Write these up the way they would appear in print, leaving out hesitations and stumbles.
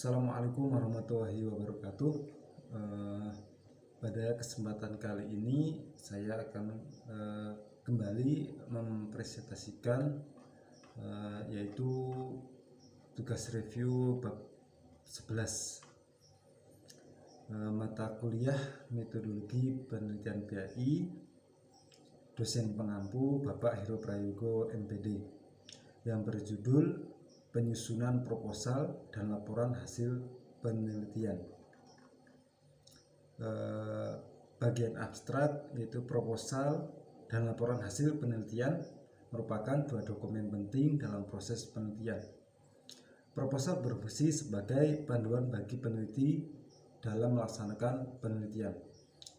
Assalamualaikum warahmatullahi wabarakatuh. Pada kesempatan kali ini saya akan kembali mempresentasikan yaitu tugas review bab 11 mata kuliah metodologi penelitian PAI, dosen pengampu Bapak Hero Prayogo MPD, yang berjudul penyusunan proposal dan laporan hasil penelitian. Bagian abstrak yaitu proposal dan laporan hasil penelitian merupakan dua dokumen penting dalam proses penelitian. Proposal berfungsi sebagai panduan bagi peneliti dalam melaksanakan penelitian,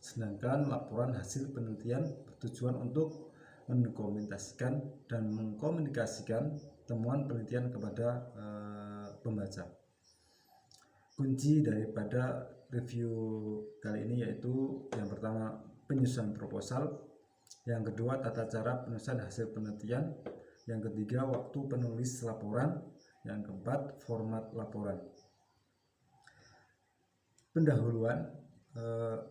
sedangkan laporan hasil penelitian bertujuan untuk mendokumentasikan dan mengkomunikasikan temuan penelitian kepada pembaca. Kunci daripada review kali ini yaitu yang pertama penyusunan proposal, yang kedua tata cara penulisan hasil penelitian, yang ketiga waktu penulis laporan, yang keempat format laporan. Pendahuluan,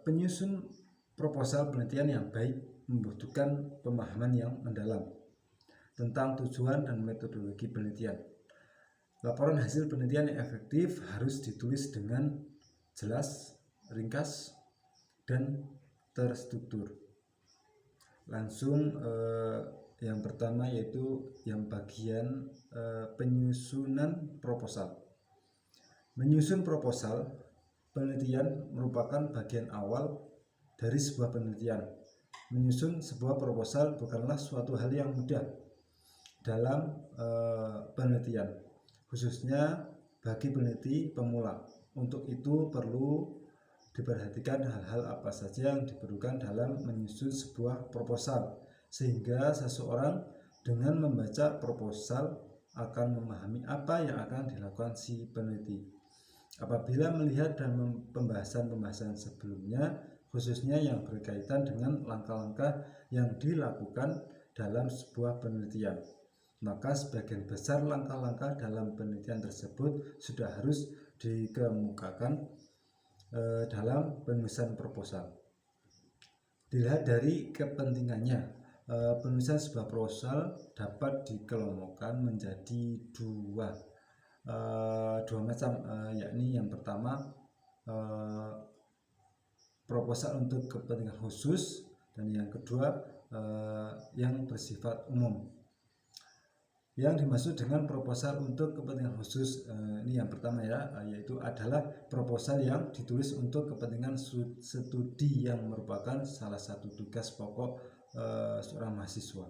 penyusun proposal penelitian yang baik membutuhkan pemahaman yang mendalam tentang tujuan dan metodologi penelitian. Laporan hasil penelitian yang efektif harus ditulis dengan jelas, ringkas, dan terstruktur. Langsung yang pertama yaitu yang bagian penyusunan proposal. Menyusun proposal penelitian merupakan bagian awal dari sebuah penelitian. Menyusun sebuah proposal bukanlah suatu hal yang mudah dalam penelitian, khususnya bagi peneliti pemula. Untuk itu perlu diperhatikan hal-hal apa saja yang diperlukan dalam menyusun sebuah proposal, sehingga seseorang dengan membaca proposal akan memahami apa yang akan dilakukan si peneliti. Apabila melihat dan pembahasan-pembahasan sebelumnya, khususnya yang berkaitan dengan langkah-langkah yang dilakukan dalam sebuah penelitian, maka sebagian besar langkah-langkah dalam penelitian tersebut sudah harus dikemukakan dalam penulisan proposal. Dilihat dari kepentingannya, penulisan sebuah proposal dapat dikelompokkan menjadi dua macam, yakni yang pertama proposal untuk kepentingan khusus, dan yang kedua yang bersifat umum. Yang dimaksud dengan proposal untuk kepentingan khusus, ini yang pertama ya, yaitu adalah proposal yang ditulis untuk kepentingan studi yang merupakan salah satu tugas pokok seorang mahasiswa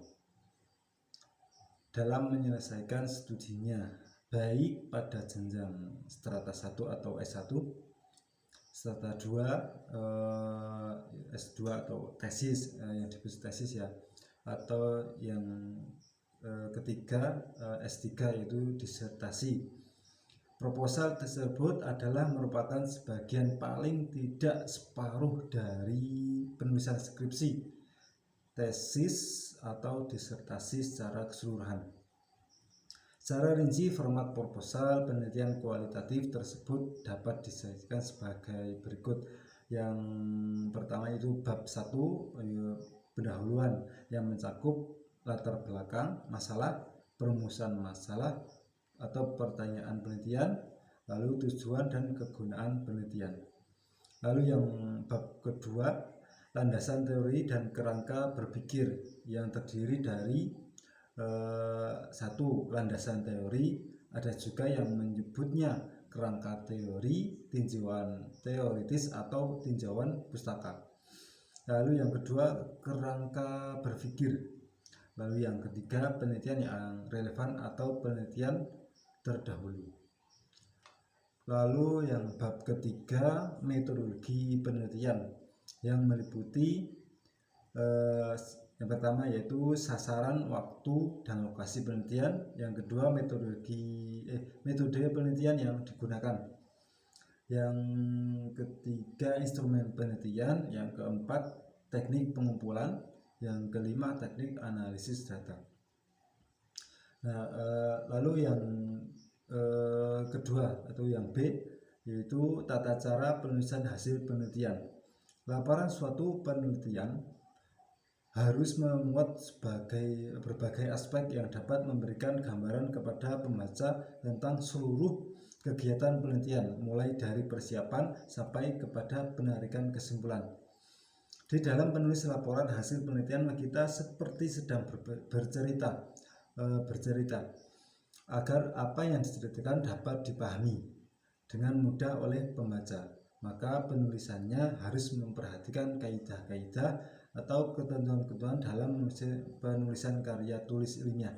dalam menyelesaikan studinya, baik pada jenjang strata 1 atau S1, strata 2, S2 atau tesis, yang disebut tesis ya, atau yang ketiga S3 yaitu disertasi. Proposal tersebut adalah merupakan sebagian paling tidak separuh dari penulisan skripsi, tesis, atau disertasi secara keseluruhan. Secara rinci, format proposal penelitian kualitatif tersebut dapat disajikan sebagai berikut. Yang pertama itu bab 1, pendahuluan, yang mencakup latar belakang masalah, perumusan masalah atau pertanyaan penelitian, lalu tujuan dan kegunaan penelitian. Lalu yang bab kedua, landasan teori dan kerangka berpikir, yang terdiri dari 1. Landasan teori, ada juga yang menyebutnya kerangka teori, tinjauan teoritis atau tinjauan pustaka. Lalu yang kedua, kerangka berpikir. Lalu yang ketiga, penelitian yang relevan atau penelitian terdahulu. Lalu yang bab ketiga, metodologi penelitian, yang meliputi yang pertama yaitu sasaran, waktu, dan lokasi penelitian. Yang kedua, metode penelitian yang digunakan. Yang ketiga, instrumen penelitian. Yang keempat, teknik pengumpulan. Yang kelima, teknik analisis data. Nah, lalu yang kedua atau yang B, yaitu tata cara penulisan hasil penelitian. Laporan suatu penelitian harus memuat berbagai aspek yang dapat memberikan gambaran kepada pembaca tentang seluruh kegiatan penelitian, mulai dari persiapan sampai kepada penarikan kesimpulan. Di dalam penulis laporan hasil penelitian, kita seperti sedang bercerita agar apa yang diceritakan dapat dipahami dengan mudah oleh pembaca. Maka penulisannya harus memperhatikan kaidah-kaidah atau ketentuan-ketentuan dalam penulisan karya tulis ilmiah,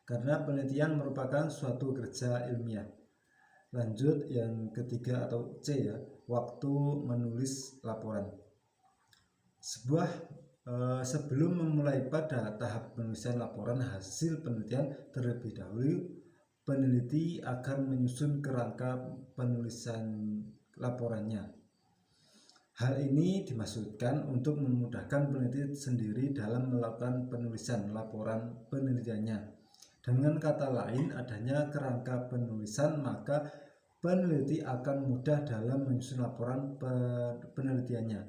karena penelitian merupakan suatu kerja ilmiah. Lanjut yang ketiga atau C ya, waktu menulis laporan. Sebelum memulai pada tahap penulisan laporan hasil penelitian, terlebih dahulu peneliti akan menyusun kerangka penulisan laporannya. Hal ini dimaksudkan untuk memudahkan peneliti sendiri dalam melakukan penulisan laporan penelitiannya. Dengan kata lain, adanya kerangka penulisan, maka peneliti akan mudah dalam menyusun laporan penelitiannya.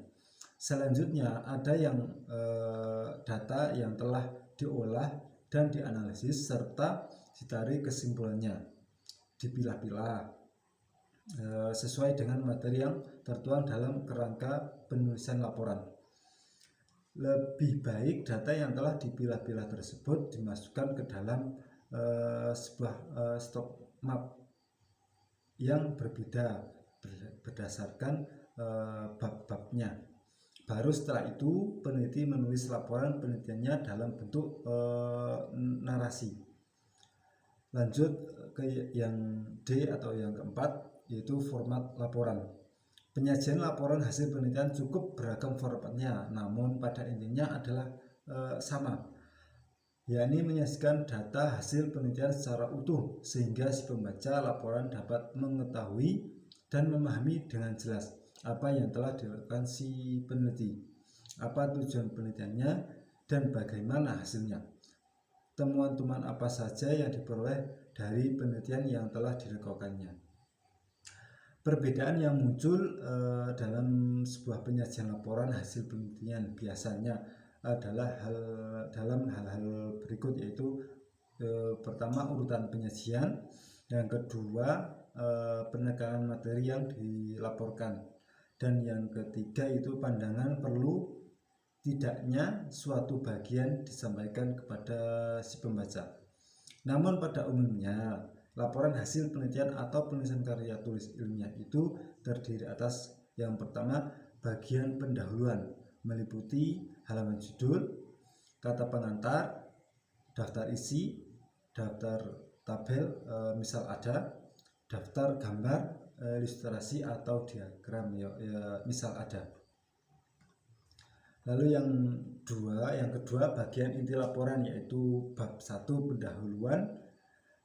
Selanjutnya ada yang data yang telah diolah dan dianalisis serta ditarik kesimpulannya, dipilah-pilah sesuai dengan materi yang tertuang dalam kerangka penulisan laporan. Lebih baik data yang telah dipilah-pilah tersebut dimasukkan ke dalam sebuah stok map yang berbeda berdasarkan bab-babnya. Baru setelah itu peneliti menulis laporan penelitiannya dalam bentuk narasi. Lanjut ke yang D atau yang keempat, yaitu format laporan. Penyajian laporan hasil penelitian cukup beragam formatnya, namun pada intinya adalah sama, yakni menyajikan data hasil penelitian secara utuh sehingga si pembaca laporan dapat mengetahui dan memahami dengan jelas apa yang telah dilakukan si peneliti, apa tujuan penelitiannya, dan bagaimana hasilnya. Temuan-temuan apa saja yang diperoleh dari penelitian yang telah dilakukannya. Perbedaan yang muncul dalam sebuah penyajian laporan hasil penelitian biasanya adalah dalam hal-hal berikut, yaitu pertama urutan penyajian, yang kedua penekanan materi yang dilaporkan, dan yang ketiga itu pandangan perlu tidaknya suatu bagian disampaikan kepada si pembaca. Namun pada umumnya laporan hasil penelitian atau penulisan karya tulis ilmiah itu terdiri atas yang pertama bagian pendahuluan, meliputi halaman judul, kata pengantar, daftar isi, daftar tabel misal ada, daftar gambar, ilustrasi atau diagram misal ada. Lalu yang kedua bagian inti laporan, yaitu bab 1 pendahuluan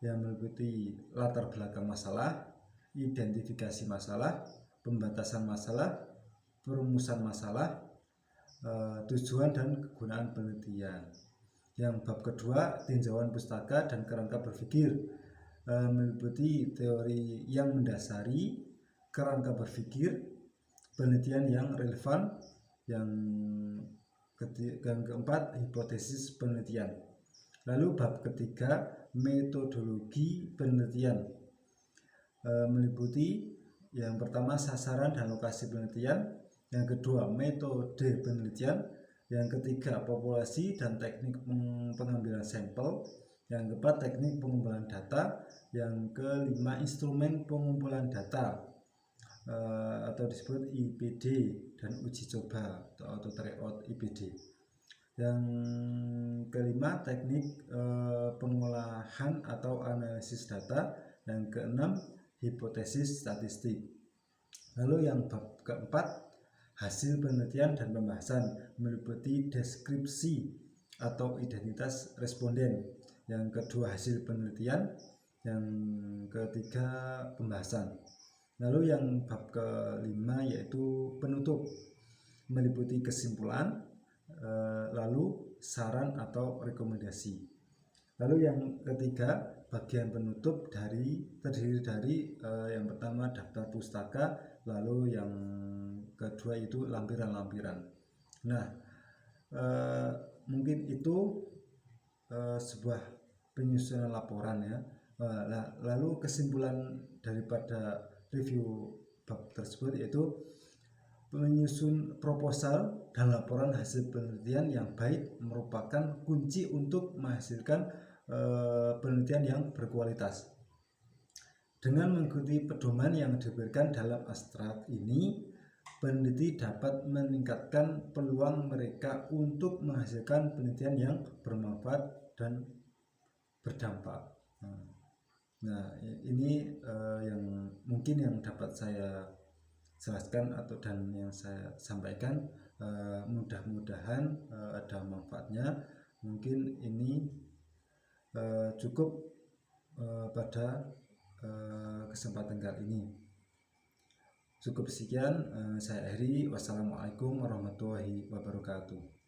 yang meliputi latar belakang masalah, identifikasi masalah, pembatasan masalah, perumusan masalah, tujuan dan kegunaan penelitian. Yang bab kedua tinjauan pustaka dan kerangka berpikir, meliputi teori yang mendasari kerangka berpikir, penelitian yang relevan. Yang keempat hipotesis penelitian. Lalu bab ketiga metodologi penelitian, meliputi yang pertama sasaran dan lokasi penelitian, yang kedua metode penelitian, yang ketiga populasi dan teknik pengambilan sampel, yang keempat teknik pengumpulan data, yang kelima instrumen pengumpulan data atau disebut IPD, dan uji coba atau tryout IPD. Yang kelima teknik pengolahan atau analisis data, yang keenam hipotesis statistik. Lalu yang bab keempat hasil penelitian dan pembahasan, meliputi deskripsi atau identitas responden, yang kedua hasil penelitian, yang ketiga pembahasan. Lalu yang bab kelima yaitu penutup, meliputi kesimpulan, lalu saran atau rekomendasi. Lalu yang ketiga bagian penutup terdiri dari yang pertama daftar pustaka, lalu yang kedua itu lampiran-lampiran. Nah, mungkin itu sebuah penyusunan laporan ya. Lalu kesimpulan daripada review bab tersebut yaitu menyusun proposal dan laporan hasil penelitian yang baik merupakan kunci untuk menghasilkan penelitian yang berkualitas. Dengan mengikuti pedoman yang diberikan dalam abstrak ini, peneliti dapat meningkatkan peluang mereka untuk menghasilkan penelitian yang bermanfaat dan berdampak. Nah, ini yang mungkin yang dapat saya jelaskan dan yang saya sampaikan. Mudah-mudahan ada manfaatnya. Mungkin ini cukup pada kesempatan kali ini. Cukup sekian, saya akhiri. Wassalamualaikum warahmatullahi wabarakatuh.